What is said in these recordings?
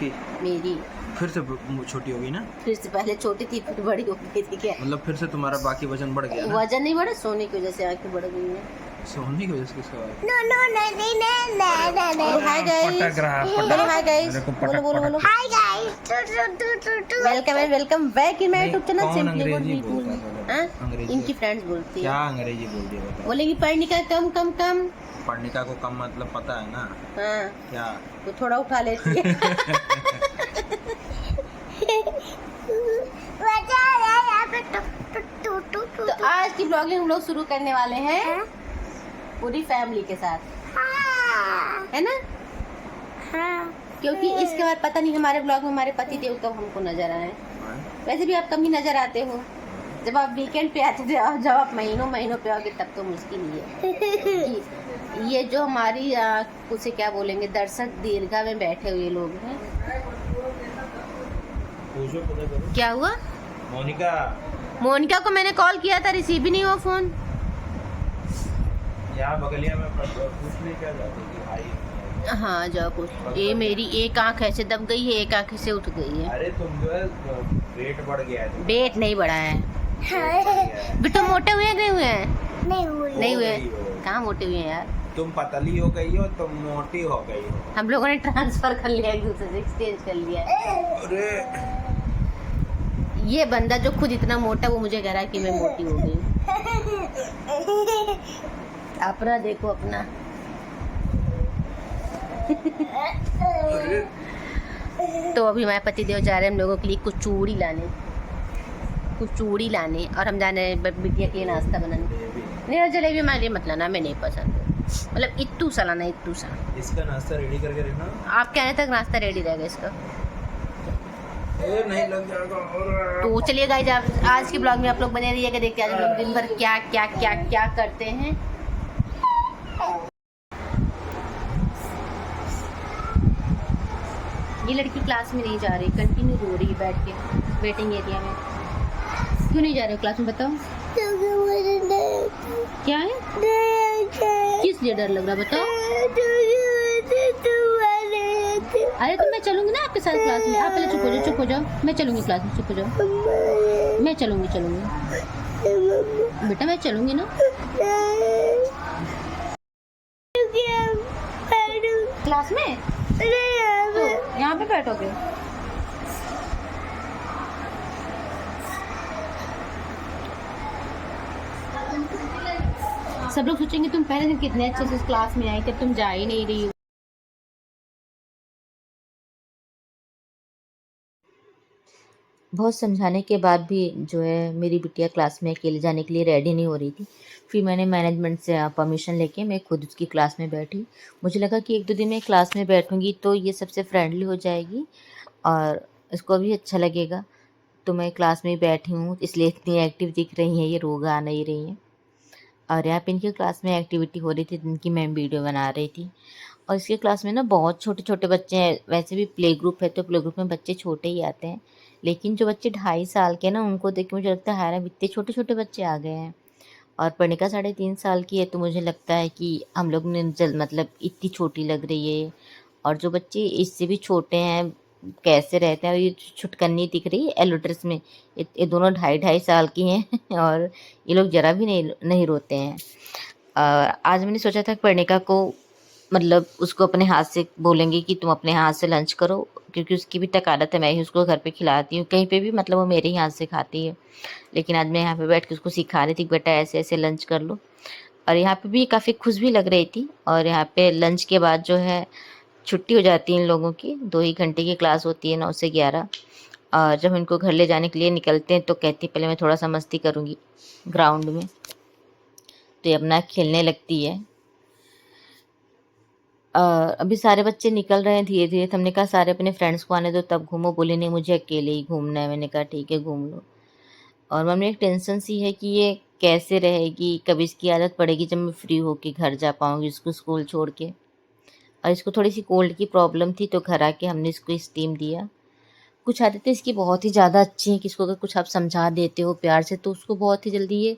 किसकी? मेरी। फिर से छोटी हो गई ना? फिर से पहले छोटी थी फिर बड़ी हो गई थी क्या? मतलब फिर से तुम्हारा बाकी वजन बढ़ गया ना? वजन नहीं बढ़ा, सोने की वजह से आंखें बढ़ गई हैं। सोने की वजह से किसका? हाय गाइस, बोलो हाय गाइस, बोलो बोलो बोलो hi guys, welcome and welcome back in my YouTube channel कौन सिंपली गुड अंग्रेजी पीपल। बोलता है? हां, अंग्रेजी इनकी फ्रेंड्स बोलती है। क्या अंग्रेजी बोल दिया बताओ? बोलेगी पढ़ने का कम कम। पढ़निका को कम मतलब पता है ना? हाँ, क्या? तो थोड़ा उठा लेती है। तो आज की ब्लॉगिंग हम लोग शुरू करने वाले हैं पूरी फैमिली के साथ, है ना? क्योंकि इसके बाद पता नहीं हमारे ब्लॉग में हमारे पति देव कब हमको नजर आए। वैसे भी आप कम ही नजर आते हो, जब आप वीकेंड पे आते थे, और जब आप महीनों महीनों पे आओगे तब तो मुश्किल ही है। ये जो हमारी उसे क्या बोलेंगे, दर्शक दीर्घा में बैठे हुए लोग हैं। क्या हुआ? मोनिका को मैंने कॉल किया था, रिसीव ही नहीं हुआ फोन। यहाँ बगलिया में पूछने क्या जाती थी भाई? हाँ जाओ पूछ। ये मेरी एक आंख ऐसे दब गई है, एक आंख से उठ गई है। अरे तुम जो है वेट बढ़ गया है। वेट नहीं बढ़ा है बेटा, मोटे हुए गए हुए हैं? नहीं हुए। कहाँ मोटे हुए हैं यार? तुम पतली हो गई हो, तुम मोटी हो गई हो। हम लोगों ने ट्रांसफर कर लिया, एक दूसरे से एक्सचेंज कर लिया है। अरे ये बंदा जो खुद इतना मोटा, वो मुझे कह रहा है कि मैं मोटी हो गई। अपना देखो अपना। तो अभी हमारे पति देव जा रहे हैं हम लोगों के लिए कुछ चूड़ी लाने, और हम जाने बिटिया के लिए नाश्ता बनाने। नहीं, जलेबी हमारे लिए मत लाना, मैं नहीं पसंद है। मतलब इत्तू सा लाना, इत्तू सा। इसका नाश्ता रेडी करके रखना। आप कहने तक नाश्ता रेडी रहेगा इसका। नहीं लग जाएगा। तो चलिए गाइस, आज के ब्लॉग में आप लोग बने रहिएगा, देखते आज हम लोग दिन भर क्या क्या क्या क्या करते हैं। ये लड़की क्लास में नहीं जा रही, कंटिन्यू रो रही है बैठ के वेटिंग एरिया में। क्यों नहीं जा रहे हो क्लास में, बताओ? क्या है? किस लिए डर लग रहा, बताओ? अरे तो मैं चलूंगी ना आपके साथ क्लास में। आप पहले चुप हो जाओ, मैं चलूंगी क्लास में, चुप हो जाओ। मैं चलूंगी बेटा, मैं चलूंगी ना क्लास में। तो यहाँ पे बैठोगे? सब लोग सोचेंगे तुम पहले दिन कितने अच्छे से क्लास में आई, तब तुम जा ही नहीं रही हो। बहुत समझाने के बाद भी जो है मेरी बिटिया क्लास में अकेले जाने के लिए रेडी नहीं हो रही थी। फिर मैंने मैनेजमेंट से परमिशन लेके मैं खुद उसकी क्लास में बैठी। मुझे लगा कि एक दो दिन मैं क्लास में बैठूंगी तो ये सबसे फ्रेंडली हो जाएगी और इसको भी अच्छा लगेगा। तो मैं क्लास में ही बैठी हूँ, इसलिए इतनी एक्टिव दिख रही हैं, ये रोग आ नहीं रही हैं। और यहाँ पे इनकी क्लास में एक्टिविटी हो रही थी जिनकी मैं वीडियो बना रही थी। और इसके क्लास में ना बहुत छोटे छोटे बच्चे हैं। वैसे भी प्ले ग्रुप है तो प्ले ग्रुप में बच्चे छोटे ही आते हैं, लेकिन जो बच्चे 2.5 साल के ना, उनको देख के मुझे लगता है यार इतने छोटे छोटे बच्चे आ गए हैं। और पर्णिका 3.5 साल की है, तो मुझे लगता है कि हम लोग ने मतलब इतनी छोटी लग रही है। और जो बच्चे इससे भी छोटे हैं कैसे रहते हैं, और ये छुटकन्नी दिख रही है येलो ड्रेस में, ये दोनों 2.5 साल की हैं। और ये लोग ज़रा भी नहीं रोते हैं। आज मैंने सोचा था पर्णिका को मतलब उसको अपने हाथ से बोलेंगे कि तुम अपने हाथ से लंच करो, क्योंकि उसकी भी तक आदत है, मैं ही उसको घर पे खिलाती हूँ, कहीं पे भी मतलब वो मेरे ही हाथ से खाती है। लेकिन आज मैं यहाँ पे बैठ के उसको सिखा रही थी, बेटा ऐसे ऐसे लंच कर लो। और यहाँ पे भी काफ़ी खुश भी लग रही थी। और यहाँ पे लंच के बाद जो है छुट्टी हो जाती है इन लोगों की, 2 ही घंटे की क्लास होती है, 9 से 11। और जब इनको घर ले जाने के लिए निकलते हैं तो कहती पहले मैं थोड़ा सा मस्ती करूँगी ग्राउंड में, तो ये अपना खेलने लगती है। अभी सारे बच्चे निकल रहे हैं धीरे धीरे, तो हमने कहा सारे अपने फ्रेंड्स को आने दो तब घूमो। बोले नहीं मुझे अकेले ही घूमना है। मैंने कहा ठीक है घूम लो। और मन में एक टेंशन सी है कि ये कैसे रहेगी, कब इसकी आदत पड़ेगी जब मैं फ्री होके घर जा पाऊँगी इसको स्कूल छोड़ के। और इसको थोड़ी सी कोल्ड की प्रॉब्लम थी, तो घर आके हमने इसको स्टीम दिया। कुछ आदतें इसकी बहुत ही ज़्यादा अच्छी हैं कि इसको अगर कुछ आप समझा देते हो प्यार से तो उसको बहुत ही जल्दी ये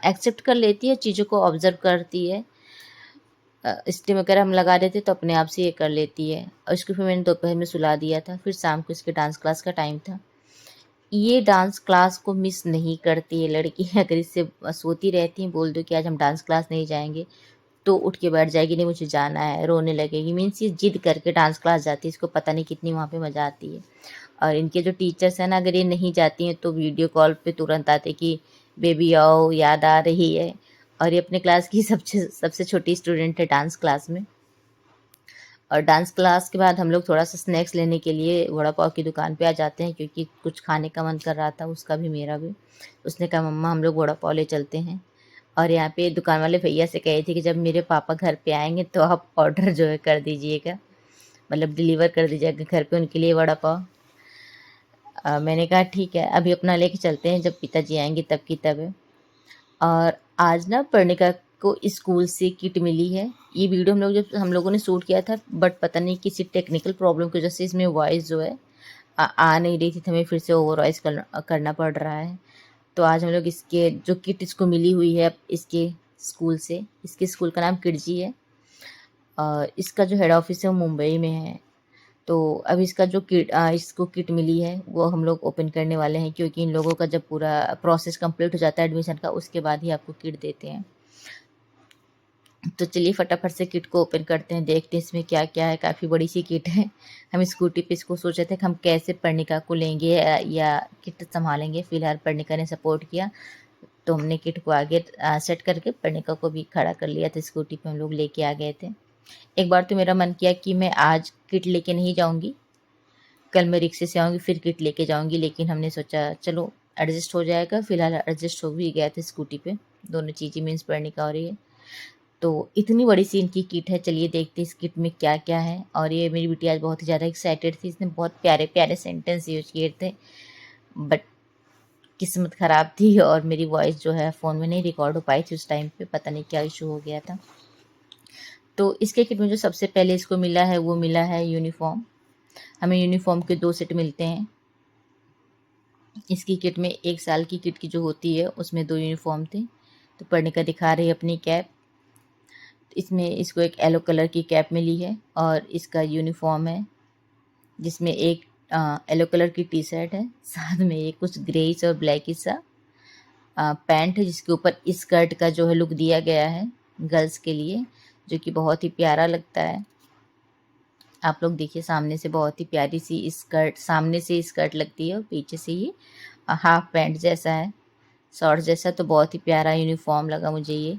एक्सेप्ट कर लेती है, चीज़ों को ऑब्ज़र्व करती है। और आज मैंने सोचा था पर्णिका को स्टेम वगैरह हम लगा देते तो अपने आप से ये कर लेती है। और इसको फिर मैंने दोपहर में सुला दिया था, फिर शाम को इसके डांस क्लास का टाइम था। ये डांस क्लास को मिस नहीं करती है लड़की। अगर इससे सोती रहती है, बोल दो कि आज हम डांस क्लास नहीं जाएंगे, तो उठ के बैठ जाएगी, नहीं मुझे जाना है, रोने लगेगी। मीन्स ये जिद करके डांस क्लास जाती है, इसको पता नहीं कितनी वहाँ पे मज़ा आती है। और इनके जो टीचर्स हैं ना, अगर ये नहीं जाती हैं तो वीडियो कॉल पे तुरंत आते कि बेबी आओ, याद आ रही है। और ये अपने क्लास की सबसे सबसे छोटी स्टूडेंट है डांस क्लास में। और डांस क्लास के बाद हम लोग थोड़ा सा स्नैक्स लेने के लिए वड़ा पाव की दुकान पे आ जाते हैं, क्योंकि कुछ खाने का मन कर रहा था, उसका भी मेरा भी। उसने कहा मम्मा हम लोग वड़ा पाव ले चलते हैं। और यहाँ पे दुकान वाले भैया से कहे थे कि जब मेरे पापा घर पे आएंगे तो आप ऑर्डर जो है कर दीजिएगा, मतलब डिलीवर कर दीजिएगा घर पे उनके लिए वड़ा पाव। मैंने कहा ठीक है, अभी अपना लेके चलते हैं, जब पिताजी आएंगे तब की तब है। और आज ना पर्णिका को स्कूल से किट मिली है। ये वीडियो हम लोगों ने शूट किया था, बट पता नहीं किसी टेक्निकल प्रॉब्लम की वजह से इसमें वॉइस जो है आ नहीं रही थी, तो हमें फिर से ओवर वॉइस करना पड़ रहा है। तो आज हम लोग इसके जो किट इसको मिली हुई है इसके स्कूल से, इसके स्कूल का नाम किडजी है। और इसका जो हेड ऑफिस है वो मुंबई में है। तो अब इसका जो इसको किट मिली है वो हम लोग ओपन करने वाले हैं, क्योंकि इन लोगों का जब पूरा प्रोसेस कंप्लीट हो जाता है एडमिशन का, उसके बाद ही आपको किट देते हैं। तो चलिए फटाफट से किट को ओपन करते हैं, देखते हैं इसमें क्या क्या है। काफ़ी बड़ी सी किट है। हम स्कूटी पे इसको सोच रहे थे कि हम कैसे पर्णिका को लेंगे या किट संभालेंगे। फिलहाल पर्णिका ने सपोर्ट किया, तो हमने किट को आगे सेट करके पर्णिका को भी खड़ा कर लिया था। स्कूटी पे हम लोग लेके आ गए थे। एक बार तो मेरा मन किया कि मैं आज किट लेके नहीं जाऊंगी, कल मैं रिक्शे से आऊँगी फिर किट लेके जाऊँगी, लेकिन हमने सोचा चलो एडजस्ट हो जाएगा। फिलहाल एडजस्ट हो भी गया था स्कूटी पे, दोनों चीज़ें मीन्स पर्णिका हो रही है। तो इतनी बड़ी सी इनकी किट है, चलिए देखते हैं इस किट में क्या क्या है। और ये मेरी बेटी आज बहुत ही ज़्यादा एक्साइटेड थी, इसने बहुत प्यारे प्यारे सेंटेंस यूज किए थे, बट किस्मत ख़राब थी और मेरी वॉइस जो है फ़ोन में नहीं रिकॉर्ड हो पाई थी उस टाइम पे, पता नहीं क्या इशू हो गया था। तो इसके किट में जो सबसे पहले इसको मिला है वो मिला है यूनिफॉर्म। हमें यूनिफॉर्म के 2 सेट मिलते हैं। इसकी किट में 1 साल की किट की जो होती है उसमें 2 यूनिफॉर्म थे। तो पर्णिका दिखा रही है अपनी कैप। इसमें इसको एक येलो कलर की कैप मिली है और इसका यूनिफॉर्म है, जिसमें एक येलो कलर की टी शर्ट है, साथ में एक कुछ ग्रेइश और ब्लैकिश सा पैंट है, जिसके ऊपर स्कर्ट का जो है लुक दिया गया है गर्ल्स के लिए, जो कि बहुत ही प्यारा लगता है। आप लोग देखिए, सामने से बहुत ही प्यारी सी स्कर्ट, सामने से स्कर्ट लगती है और पीछे से ये हाफ पैंट जैसा है, शॉर्ट जैसा। तो बहुत ही प्यारा यूनिफॉर्म लगा मुझे ये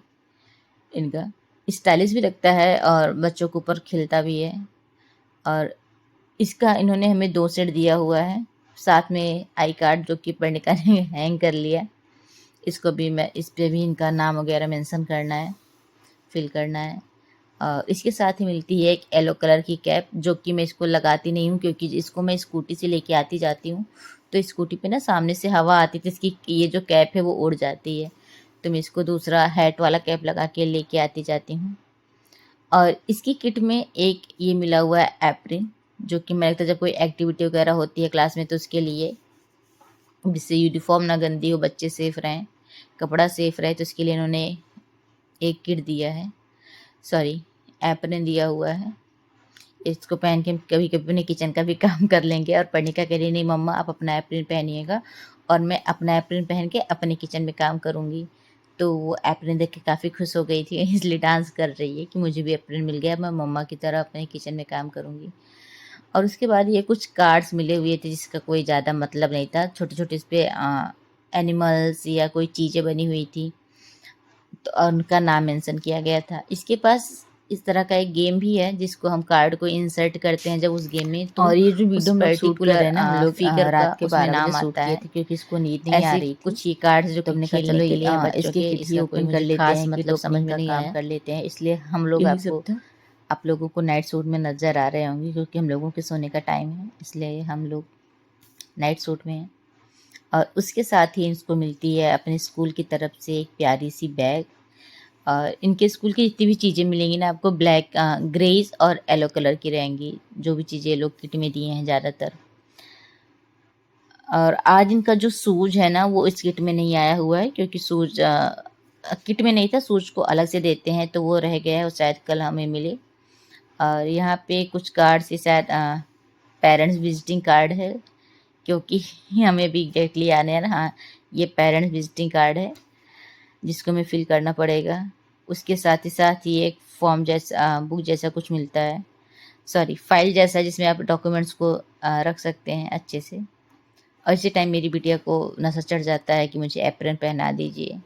इनका, स्टाइलिश भी लगता है और बच्चों के ऊपर खिलता भी है। और इसका इन्होंने हमें 2 सेट दिया हुआ है, साथ में आई कार्ड जो कि पर्णिका ने हैंग कर लिया। इसको भी मैं, इस पे भी इनका नाम वगैरह मेंशन करना है, फिल करना है। इसके साथ ही मिलती है एक येलो कलर की कैप, जो कि मैं इसको लगाती नहीं हूँ, क्योंकि इसको मैं स्कूटी से लेके आती जाती हूँ, तो स्कूटी पे ना सामने से हवा आती थी, इसकी ये जो कैप है वो उड़ जाती है, तो मैं इसको दूसरा हैट वाला कैप लगा के लेके आती जाती हूँ। और इसकी किट में एक ये मिला हुआ है एप्रिन, जो कि मैं लगता है जब कोई एक्टिविटी वगैरह होती है क्लास में तो उसके लिए, जिससे यूनिफॉर्म ना गंदी हो, बच्चे सेफ रहें, कपड़ा सेफ रहे, तो इसके लिए इन्होंने एक किट दिया है, सॉरी एप्रिन दिया हुआ है। इसको पहन के कभी कभी अपने किचन का भी काम कर लेंगे। और पर्णिका कह रही नहीं मम्मा आप अपना एप्रिन पहनिएगा और मैं अपना एप्रिन पहन के अपने किचन में काम करूँगी। तो वो एप्रिन देख के काफ़ी खुश हो गई थी, इसलिए डांस कर रही है कि मुझे भी एप्रिन मिल गया, मैं मम्मा की तरह अपने किचन में काम करूँगी। और उसके बाद ये कुछ कार्ड्स मिले हुए थे जिसका कोई ज़्यादा मतलब नहीं था, छोटे छोटे इस पर एनिमल्स या कोई चीज़ें बनी हुई थी, तो उनका नाम मेंशन किया गया था। इसके पास इस तरह का एक गेम भी है, जिसको हम कार्ड को इंसर्ट करते हैं जब उस गेम में, तो और ये जो वीडियो हम लोग शूट कर रहे हैं ना, हम लोग फिगर रात के 12 बजे शूट किए थे, क्योंकि इसको नींद नहीं आ रही थी। कुछ ये कार्ड्स जो हमने कहा चलो ये बच्चों के किट ही ओपन कर लेते हैं, मतलब समझ में नहीं आया कर लेते हैं, इसलिए हम लोग आप लोगों को नाइट सूट में नज़र आ रहे होंगे, क्योंकि हम लोगों के सोने का टाइम है, इसलिए हम लोग नाइट सूट में हैं। और उसके साथ ही इसको मिलती है अपने स्कूल की तरफ से एक प्यारी सी बैग। इनके स्कूल की जितनी भी चीज़ें मिलेंगी ना आपको, ब्लैक ग्रेस और येलो कलर की रहेंगी, जो भी चीज़ें लोग किट में दिए हैं ज़्यादातर। और आज इनका जो शूज है ना वो इस किट में नहीं आया हुआ है, क्योंकि शूज किट में नहीं था, शूज को अलग से देते हैं, तो वो रह गया है, वो शायद कल हमें मिले। और यहाँ पे कुछ कार्ड से शायद पेरेंट्स विजिटिंग कार्ड है, क्योंकि हमें भी एग्जैक्टली याद नहीं आ रहा। हाँ, ये पेरेंट्स विजिटिंग कार्ड है जिसको हमें फिल करना पड़ेगा। उसके साथ ही एक फॉर्म जैसा बुक जैसा कुछ मिलता है, सॉरी फाइल जैसा, जिसमें आप डॉक्यूमेंट्स को रख सकते हैं अच्छे से। और इसी टाइम मेरी बिटिया को नशा चढ़ जाता है कि मुझे एप्रन पहना दीजिए,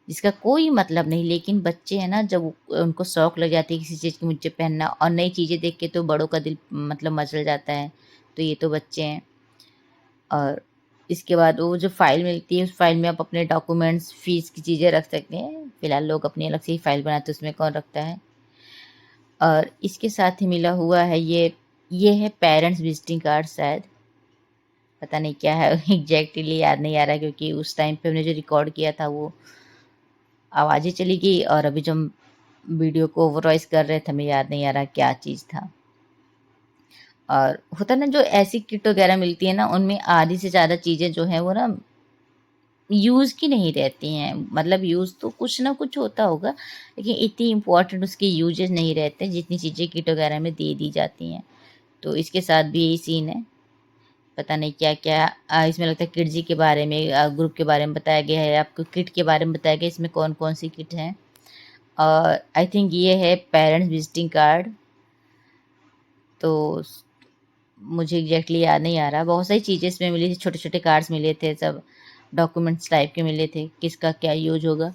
जिसका कोई मतलब नहीं, लेकिन बच्चे हैं ना, जब उनको शौक लग जाती है किसी चीज़ की मुझे पहनना, और नई चीज़ें देख के तो बड़ों का दिल मतलब मचल जाता है। तो ये तो बच्चे हैं। और इसके बाद वो जो फाइल मिलती है, उस फाइल में आप अपने डॉक्यूमेंट्स, फीस की चीज़ें रख सकते हैं। फिलहाल लोग अपनी अलग से ही फाइल बनाते हैं, उसमें कौन रखता है। और इसके साथ ही मिला हुआ है ये है पेरेंट्स विजिटिंग कार्ड, शायद पता नहीं क्या है एग्जैक्टली याद नहीं आ रहा, क्योंकि उस टाइम पे हमने जो रिकॉर्ड किया था वो आवाज़ें चली गई, और अभी जो हम वीडियो को ओवर वॉइस कर रहे थे हमें याद नहीं आ रहा क्या चीज़ था। और होता ना, जो ऐसी किट वगैरह मिलती है ना, उनमें आधी से ज़्यादा चीज़ें जो हैं वो ना यूज़ की नहीं रहती हैं। मतलब यूज़ तो कुछ ना कुछ होता होगा, लेकिन इतनी इम्पोर्टेंट उसके यूजेस नहीं रहते जितनी चीज़ें किट वगैरह में दे दी जाती हैं। तो इसके साथ भी यही सीन है। पता नहीं क्या क्या इसमें लगता है किट जी के बारे में, ग्रुप के बारे में बताया गया है, आपको किट के बारे में बताया गया, इसमें कौन कौन सी किट हैं। और आई थिंक ये है पेरेंट्स विजिटिंग कार्ड। तो मुझे एग्जैक्टली याद नहीं आ रहा, बहुत सारी चीज़ें इसमें मिली थी, छोटे छोटे कार्ड्स मिले थे, सब डॉक्यूमेंट्स टाइप के मिले थे, किसका क्या यूज होगा।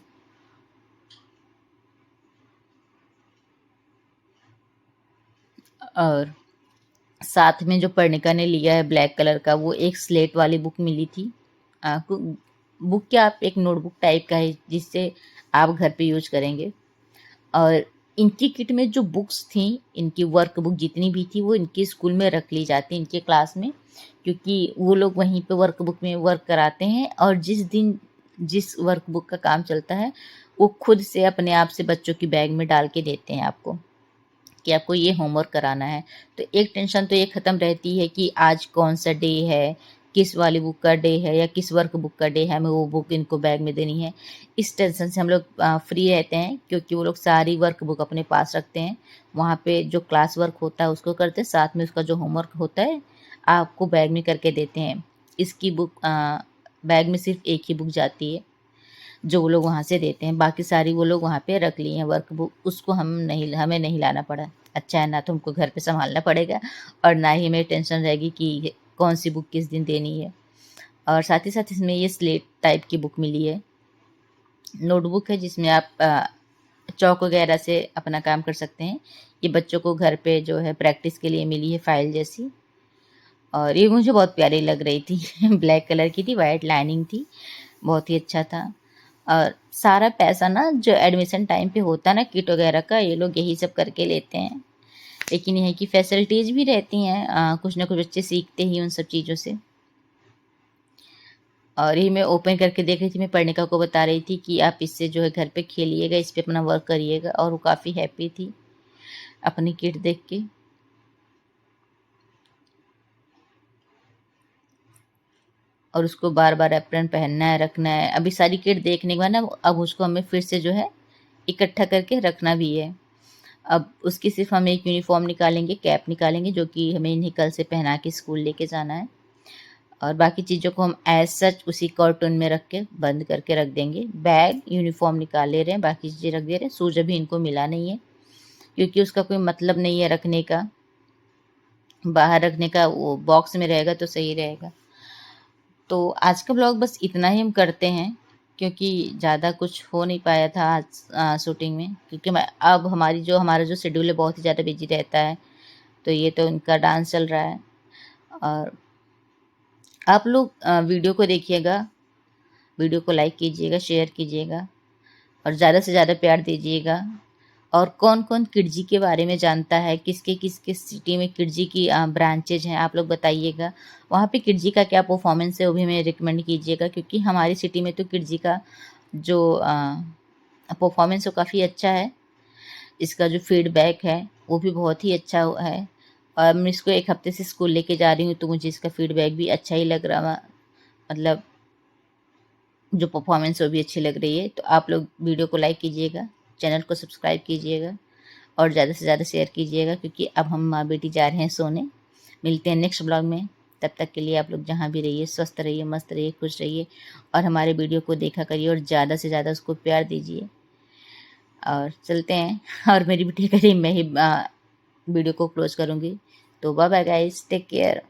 और साथ में जो पर्णिका ने लिया है ब्लैक कलर का, वो एक स्लेट वाली बुक मिली थी। बुक क्या, आप एक नोटबुक टाइप का है जिससे आप घर पे यूज करेंगे। और इनकी किट में जो बुक्स थी, इनकी वर्क बुक जितनी भी थी, वो इनके स्कूल में रख ली जाती है, इनके क्लास में, क्योंकि वो लोग वहीं पे वर्क बुक में वर्क कराते हैं। और जिस दिन जिस वर्क बुक का काम चलता है, वो खुद से अपने आप से बच्चों की बैग में डाल के देते हैं आपको, कि आपको ये होमवर्क कराना है। तो एक टेंशन तो ये ख़त्म रहती है कि आज कौन सा डे है, किस वाली बुक का डे है, या किस वर्क बुक का डे है, हमें वो बुक इनको बैग में देनी है। इस टेंशन से हम लोग फ्री रहते हैं, क्योंकि वो लोग सारी वर्क बुक अपने पास रखते हैं। वहाँ पे जो क्लास वर्क होता है उसको करते हैं, साथ में उसका जो होमवर्क होता है आपको बैग में करके देते हैं। इसकी बुक बैग में सिर्फ एक ही बुक जाती है जो वो लोग वहाँ से देते हैं, बाकी सारी वो लोग वहाँ पे रख ली हैं वर्क बुक, उसको हमें नहीं लाना पड़ा। अच्छा है, ना तो हमको घर पे संभालना पड़ेगा, और ना ही हमें टेंशन रहेगी कि कौन सी बुक किस दिन देनी है। और साथ ही साथ इसमें ये स्लेट टाइप की बुक मिली है, नोटबुक है, जिसमें आप चौक वगैरह से अपना काम कर सकते हैं। ये बच्चों को घर पे जो है प्रैक्टिस के लिए मिली है, फाइल जैसी। और ये मुझे बहुत प्यारी लग रही थी ब्लैक कलर की थी, वाइट लाइनिंग थी, बहुत ही अच्छा था। और सारा पैसा ना जो एडमिशन टाइम पे होता है ना किट वगैरह का, ये लोग यही सब करके लेते हैं। लेकिन यह है कि फैसिलिटीज़ भी रहती हैं, कुछ ना कुछ बच्चे सीखते ही उन सब चीज़ों से। और ये मैं ओपन करके देख रही थी, मैं पर्णिका को बता रही थी कि आप इससे जो है घर पे खेलिएगा, इस पे अपना वर्क करिएगा, और वो काफ़ी हैप्पी थी अपनी किट देख के। और उसको बार बार एप्रन पहनना है, रखना है। अभी सारी किट देखने के बाद ना, अब उसको हमें फिर से जो है इकट्ठा करके रखना भी है। अब उसकी सिर्फ हम एक यूनिफॉर्म निकालेंगे, कैप निकालेंगे, जो कि हमें इन्हें कल से पहना के स्कूल लेके जाना है। और बाकी चीज़ों को हम एज सच उसी कार्टून में रख के बंद करके रख देंगे। बैग यूनिफॉर्म निकाल ले रहे हैं, बाकी चीज़ें रख दे रहे हैं। शूज अभी इनको मिला नहीं है, क्योंकि उसका कोई मतलब नहीं है रखने का, बाहर रखने का, वो बॉक्स में रहेगा तो सही रहेगा। तो आज का ब्लॉग बस इतना ही हम करते हैं, क्योंकि ज़्यादा कुछ हो नहीं पाया था आज शूटिंग में, क्योंकि मैं अब हमारा जो शेड्यूल है बहुत ही ज़्यादा बिजी रहता है। तो ये तो इनका डांस चल रहा है। और आप लोग वीडियो को देखिएगा, वीडियो को लाइक कीजिएगा, शेयर कीजिएगा, और ज़्यादा से ज़्यादा प्यार दीजिएगा। और कौन कौन किडजी के बारे में जानता है, किसके किसके सिटी में किडजी की ब्रांचेज हैं, आप लोग बताइएगा। वहाँ पे किडजी का क्या परफॉर्मेंस है वो भी हमें रिकमेंड कीजिएगा, क्योंकि हमारी सिटी में तो किडजी का जो परफॉर्मेंस वो काफ़ी अच्छा है। इसका जो फीडबैक है वो भी बहुत ही अच्छा है। और मैं इसको एक हफ्ते से स्कूल लेके जा रही हूँ, तो मुझे इसका फीडबैक भी अच्छा ही लग रहा, मतलब जो परफॉर्मेंस वो भी अच्छी लग रही है। तो आप लोग वीडियो को लाइक कीजिएगा, चैनल को सब्सक्राइब कीजिएगा और ज़्यादा से ज़्यादा शेयर कीजिएगा, क्योंकि अब हम माँ बेटी जा रहे हैं सोने। मिलते हैं नेक्स्ट ब्लॉग में। तब तक के लिए आप लोग जहाँ भी रहिए स्वस्थ रहिए, मस्त रहिए, खुश रहिए और हमारे वीडियो को देखा करिए और ज़्यादा से ज़्यादा उसको प्यार दीजिए। और चलते हैं और मेरी बेटी करीब मैं ही वीडियो को क्लोज करूँगी। तो bye bye guys, take care.